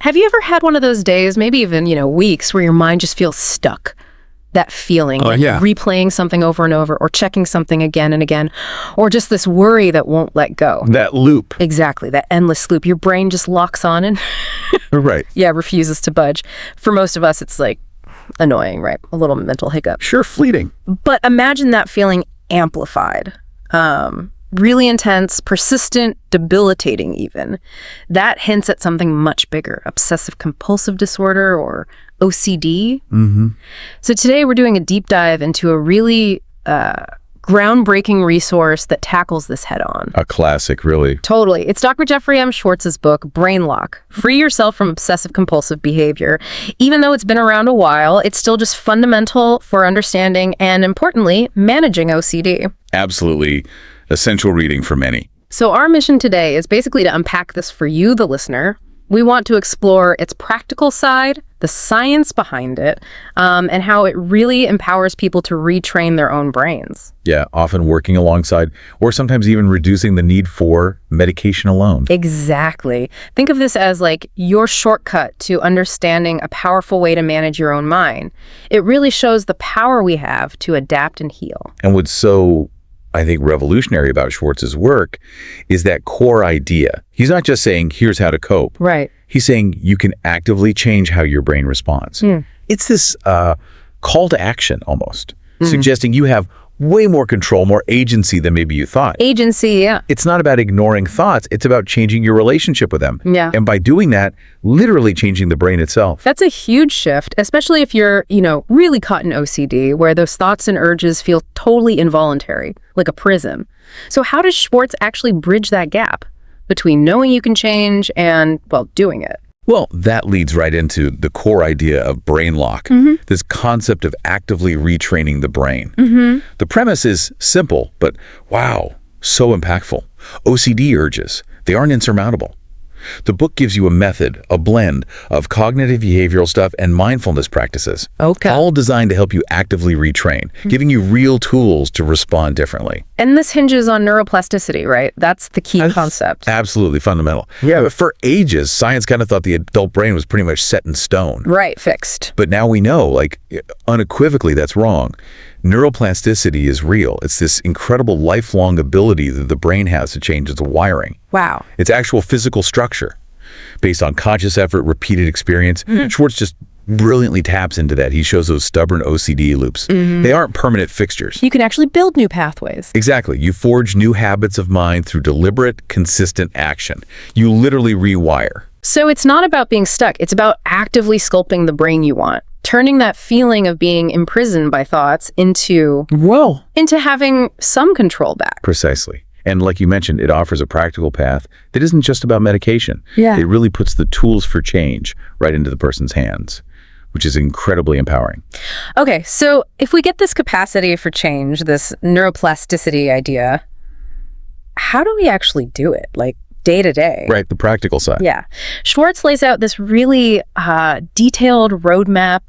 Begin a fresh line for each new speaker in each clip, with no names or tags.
Have you ever had one of those days, maybe even, weeks, where your mind just feels stuck? That feeling, replaying something over and over, or checking something again and again, or just this worry that won't let go.
That loop.
Exactly, that endless loop. Your brain just locks on and
right.
refuses to budge. For most of us, it's like annoying, right? A little mental hiccup.
Sure, fleeting.
But imagine that feeling amplified. Really intense, persistent, debilitating even. That hints at something much bigger, obsessive-compulsive disorder or OCD.
Mm-hmm.
So today we're doing a deep dive into a really groundbreaking resource that tackles this head on.
A classic, really.
Totally. It's Dr. Jeffrey M. Schwartz's book, Brain Lock: Free Yourself from Obsessive-Compulsive Behavior. Even though it's been around a while, it's still just fundamental for understanding and, importantly, managing OCD.
Absolutely essential reading for many.
So our mission today is basically to unpack this for you, the listener. We want to explore its practical side, the science behind it, and how it really empowers people to retrain their own brains.
Yeah, often working alongside or sometimes even reducing the need for medication alone.
Exactly. Think of this as like your shortcut to understanding a powerful way to manage your own mind. It really shows the power we have to adapt and heal.
And what's so, I think, revolutionary about Schwartz's work is that core idea. He's not just saying, here's how to cope.
Right.
He's saying you can actively change how your brain responds. It's this call to action almost, suggesting you have way more control, more agency than maybe you thought.
Agency, yeah.
It's not about ignoring thoughts. It's about changing your relationship with them.
Yeah.
And by doing that, literally changing the brain itself.
That's a huge shift, especially if you're, really caught in OCD, where those thoughts and urges feel totally involuntary, like a prison. So how does Schwartz actually bridge that gap between knowing you can change and, doing it?
Well, that leads right into the core idea of brain lock, this concept of actively retraining the brain. The premise is simple, but wow, so impactful. OCD urges, they aren't insurmountable. The book gives you a method, a blend of cognitive behavioral stuff and mindfulness practices, all designed to help you actively retrain, giving you real tools to respond differently.
And this hinges on neuroplasticity, right? That's the key concept.
Absolutely fundamental. Yeah, but for ages, science kind of thought the adult brain was pretty much set in stone.
Right, fixed.
But now we know, unequivocally, that's wrong. Neuroplasticity is real. It's this incredible lifelong ability that the brain has to change its wiring.
Wow.
It's actual physical structure based on conscious effort, repeated experience. Schwartz just brilliantly taps into that. He shows those stubborn OCD loops. They aren't permanent fixtures.
You can actually build new pathways.
Exactly. You forge new habits of mind through deliberate, consistent action. You literally rewire.
So it's not about being stuck. It's about actively sculpting the brain you want, turning that feeling of being imprisoned by thoughts into having some control back.
Precisely. And like you mentioned, it offers a practical path that isn't just about medication.
Yeah.
It really puts the tools for change right into the person's hands, which is incredibly empowering.
Okay, so if we get this capacity for change, this neuroplasticity idea, how do we actually do it? Day to day.
Right, the practical side.
Yeah. Schwartz lays out this really detailed roadmap,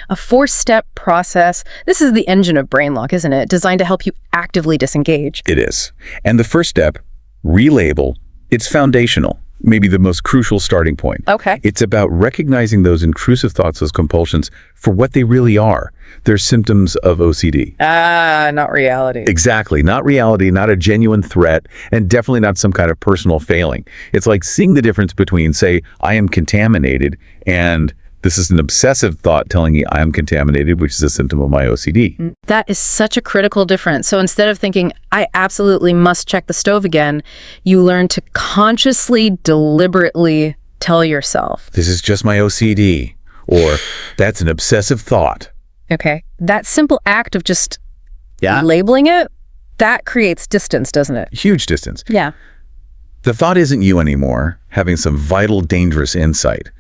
a 4-step process. This is the engine of brain lock, isn't it? Designed to help you actively disengage.
It is. And the first step, relabel, it's foundational, maybe the most crucial starting point.
Okay.
It's about recognizing those intrusive thoughts, those compulsions, for what they really are. They're symptoms of OCD.
Not reality.
Exactly. Not reality, not a genuine threat, and definitely not some kind of personal failing. It's like seeing the difference between, say, I am contaminated, and this is an obsessive thought telling me I am contaminated, which is a symptom of my OCD.
That is such a critical difference. So instead of thinking, I absolutely must check the stove again, you learn to consciously, deliberately tell yourself,
this is just my OCD, or that's an obsessive thought.
Okay. That simple act of just labeling it, that creates distance, doesn't it?
Huge distance.
Yeah.
The thought isn't you anymore, having some vital, dangerous insight.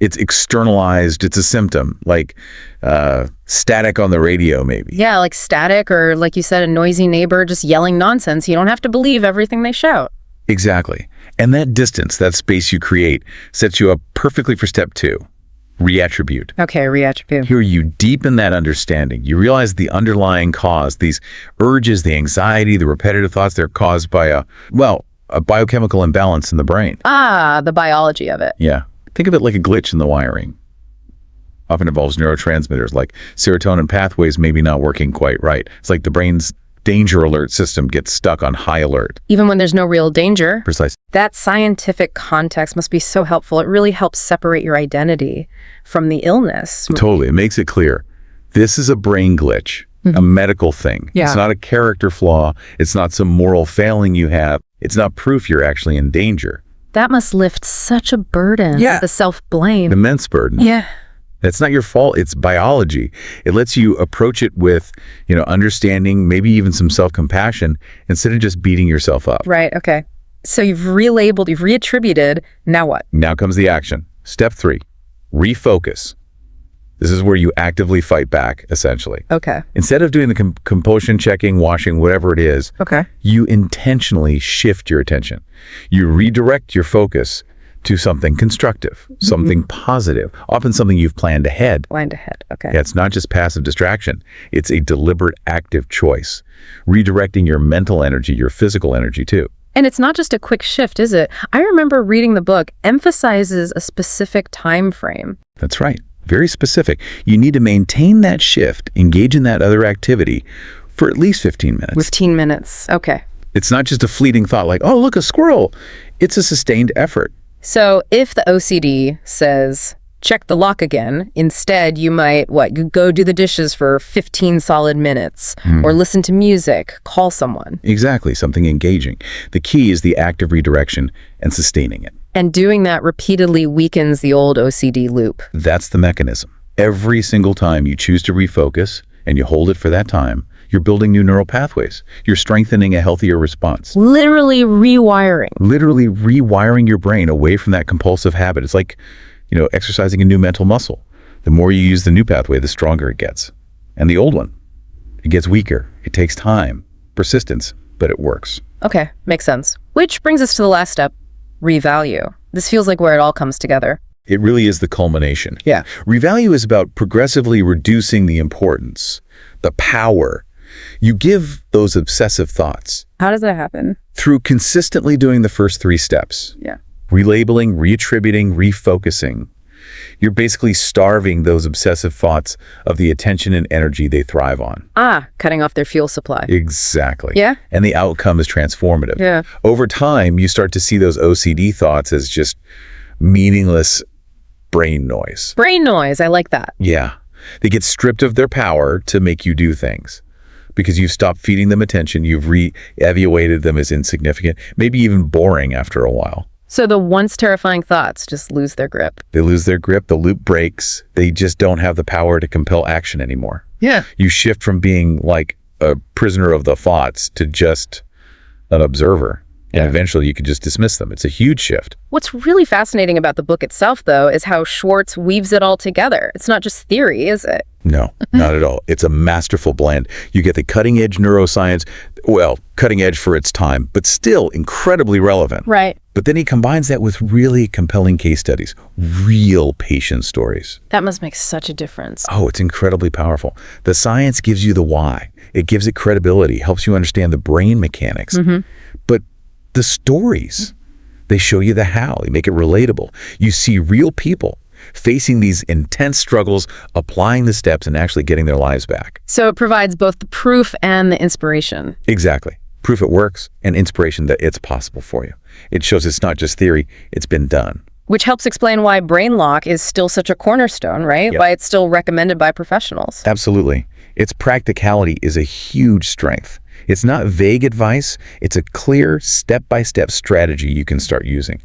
It's externalized. It's a symptom, like static on the radio, maybe.
Yeah, like static, or like you said, a noisy neighbor just yelling nonsense. You don't have to believe everything they shout.
Exactly. And that distance, that space you create, sets you up perfectly for step 2. Reattribute.
Okay, reattribute.
Here you deepen that understanding. You realize the underlying cause, these urges, the anxiety, the repetitive thoughts, they're caused by a biochemical imbalance in the brain.
The biology of it.
Yeah. Think of it like a glitch in the wiring. Often involves neurotransmitters like serotonin pathways maybe not working quite right. It's like the brain's danger alert system gets stuck on high alert.
Even when there's no real danger.
Precisely.
That scientific context must be so helpful. It really helps separate your identity from the illness.
Totally. It makes it clear. This is a brain glitch, a medical thing.
Yeah.
It's not a character flaw. It's not some moral failing you have. It's not proof you're actually in danger.
That must lift such a burden.
Yeah.
The self-blame.
An immense burden.
Yeah.
It's not your fault. It's biology. It lets you approach it with, understanding, maybe even some self-compassion instead of just beating yourself up.
Right. Okay. So you've relabeled, you've reattributed. Now what?
Now comes the action. Step 3, refocus. This is where you actively fight back, essentially.
Okay.
Instead of doing the compulsion checking, washing, whatever it is,
Okay.
you intentionally shift your attention. You redirect your focus to something constructive, something positive, often something you've planned ahead.
Planned ahead. Okay.
Yeah, it's not just passive distraction. It's a deliberate, active choice, redirecting your mental energy, your physical energy too.
And it's not just a quick shift, is it? I remember reading the book emphasizes a specific time frame.
That's right. Very specific. You need to maintain that shift, engage in that other activity for at least 15 minutes.
15 minutes. Okay.
It's not just a fleeting thought like, oh, look, a squirrel. It's a sustained effort.
So if the OCD says, check the lock again, instead you might, you go do the dishes for 15 solid minutes or listen to music, call someone.
Exactly, something engaging. The key is the active redirection and sustaining it.
And doing that repeatedly weakens the old OCD loop.
That's the mechanism. Every single time you choose to refocus and you hold it for that time, you're building new neural pathways. You're strengthening a healthier response.
Literally rewiring.
Literally rewiring your brain away from that compulsive habit. It's like, exercising a new mental muscle. The more you use the new pathway, the stronger it gets. And the old one, it gets weaker. It takes time, persistence, but it works.
Okay, makes sense. Which brings us to the last step, revalue. This feels like where it all comes together.
It really is the culmination. Yeah. Revalue is about progressively reducing the importance, the power you give those obsessive thoughts.
How does that happen?
Through consistently doing the first 3 steps.
Yeah.
Relabeling, reattributing, refocusing. You're basically starving those obsessive thoughts of the attention and energy they thrive on.
Cutting off their fuel supply.
Exactly.
Yeah.
And the outcome is transformative.
Yeah.
Over time, you start to see those OCD thoughts as just meaningless brain noise.
Brain noise, I like that.
Yeah. They get stripped of their power to make you do things. Because you've stopped feeding them attention, you've re-evaluated them as insignificant, maybe even boring after a while.
So the once terrifying thoughts just lose their grip.
They lose their grip, the loop breaks, they just don't have the power to compel action anymore. Yeah. You shift from being like a prisoner of the thoughts to just an observer. And eventually you could just dismiss them. It's a huge shift.
What's really fascinating about the book itself, though, is how Schwartz weaves it all together. It's not just theory, is it?
No, not at all. It's a masterful blend. You get the cutting-edge neuroscience, well, cutting edge for its time, but still incredibly relevant.
Right.
But then he combines that with really compelling case studies, real patient stories.
That must make such a difference.
Oh, it's incredibly powerful. The science gives you the why. It gives it credibility, helps you understand the brain mechanics. But the stories, they show you the how. They make it relatable. You see real people facing these intense struggles, applying the steps, and actually getting their lives back.
So it provides both the proof and the inspiration.
Exactly. Proof it works and inspiration that it's possible for you. It shows it's not just theory, it's been done.
Which helps explain why brain lock is still such a cornerstone, right?
Yep.
Why it's still recommended by professionals.
Absolutely. Its practicality is a huge strength. It's not vague advice. It's a clear, step-by-step strategy you can start using,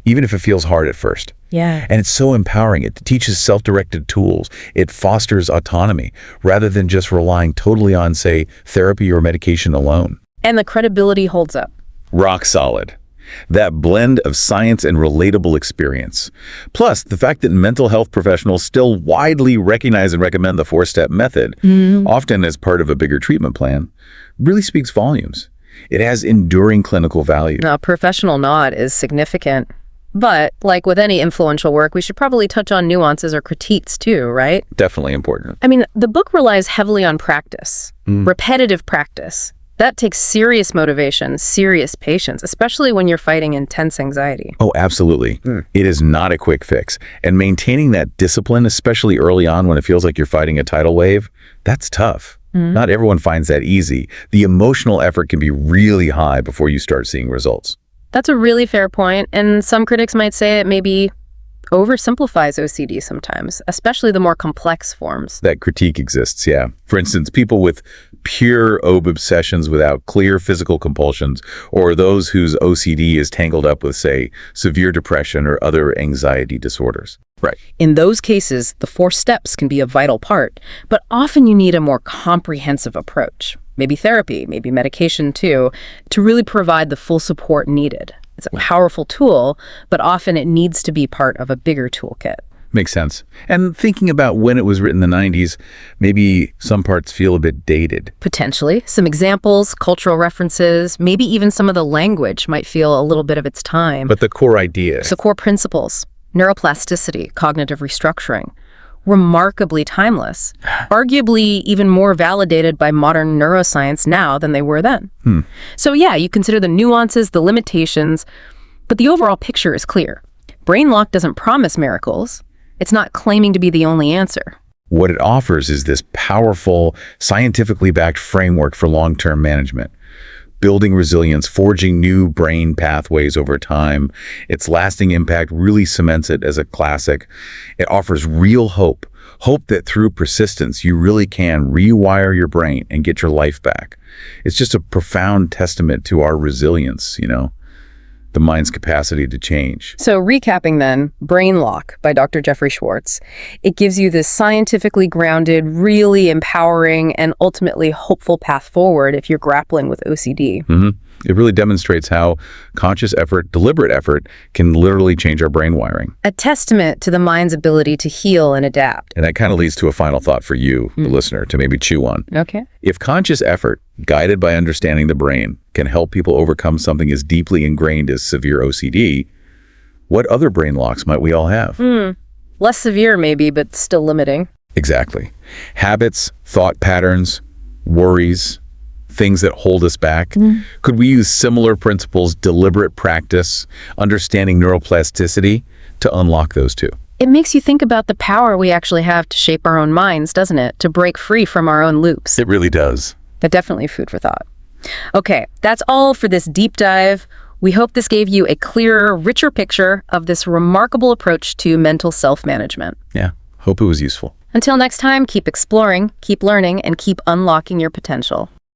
even if it feels hard at first.
Yeah.
And it's so empowering. It teaches self-directed tools. It fosters autonomy rather than just relying totally on, say, therapy or medication alone.
And the credibility holds up.
Rock solid. That blend of science and relatable experience. Plus, the fact that mental health professionals still widely recognize and recommend the 4-step method, often as part of a bigger treatment plan, really speaks volumes. It has enduring clinical value.
A professional nod is significant. But, like with any influential work, we should probably touch on nuances or critiques too, right?
Definitely important.
I mean, the book relies heavily on practice, repetitive practice. That takes serious motivation, serious patience, especially when you're fighting intense anxiety.
Oh, absolutely. It is not a quick fix. And maintaining that discipline, especially early on when it feels like you're fighting a tidal wave, that's tough. Not everyone finds that easy. The emotional effort can be really high before you start seeing results.
That's a really fair point, and some critics might say it maybe oversimplifies OCD sometimes, especially the more complex forms.
That critique exists, yeah. For instance, people with pure OB obsessions without clear physical compulsions, or those whose OCD is tangled up with, say, severe depression or other anxiety disorders. Right.
In those cases, the 4 steps can be a vital part, but often you need a more comprehensive approach. Maybe therapy, maybe medication too, to really provide the full support needed. It's a powerful tool, but often it needs to be part of a bigger toolkit.
Makes sense. And thinking about when it was written in the 90s, maybe some parts feel a bit dated.
Potentially. Some examples, cultural references, maybe even some of the language might feel a little bit of its time.
But the core idea.
So core principles, neuroplasticity, cognitive restructuring, remarkably timeless, arguably even more validated by modern neuroscience now than they were then. So yeah, you consider the nuances, the limitations, but the overall picture is clear. Brain lock doesn't promise miracles. It's not claiming to be the only answer.
What it offers is this powerful, scientifically backed framework for long-term management. Building resilience, forging new brain pathways over time. Its lasting impact really cements it as a classic. It offers real hope. Hope that through persistence, you really can rewire your brain and get your life back. It's just a profound testament to our resilience, the mind's capacity to change.
So recapping then, Brain Lock by Dr. Jeffrey Schwartz. It gives you this scientifically grounded, really empowering, and ultimately hopeful path forward if you're grappling with OCD.
It really demonstrates how conscious effort, deliberate effort, can literally change our brain wiring.
A testament to the mind's ability to heal and adapt.
And that kind of leads to a final thought for you, the listener, to maybe chew on.
Okay.
If conscious effort, guided by understanding the brain, can help people overcome something as deeply ingrained as severe OCD, what other brain locks might we all have?
Less severe maybe, but still limiting.
Exactly. Habits, thought patterns, worries, things that hold us back. Could we use similar principles, deliberate practice, understanding neuroplasticity to unlock those too?
It makes you think about the power we actually have to shape our own minds, doesn't it? To break free from our own loops.
It really does.
But definitely food for thought. Okay, that's all for this deep dive. We hope this gave you a clearer, richer picture of this remarkable approach to mental self-management.
Yeah, hope it was useful.
Until next time, keep exploring, keep learning, and keep unlocking your potential.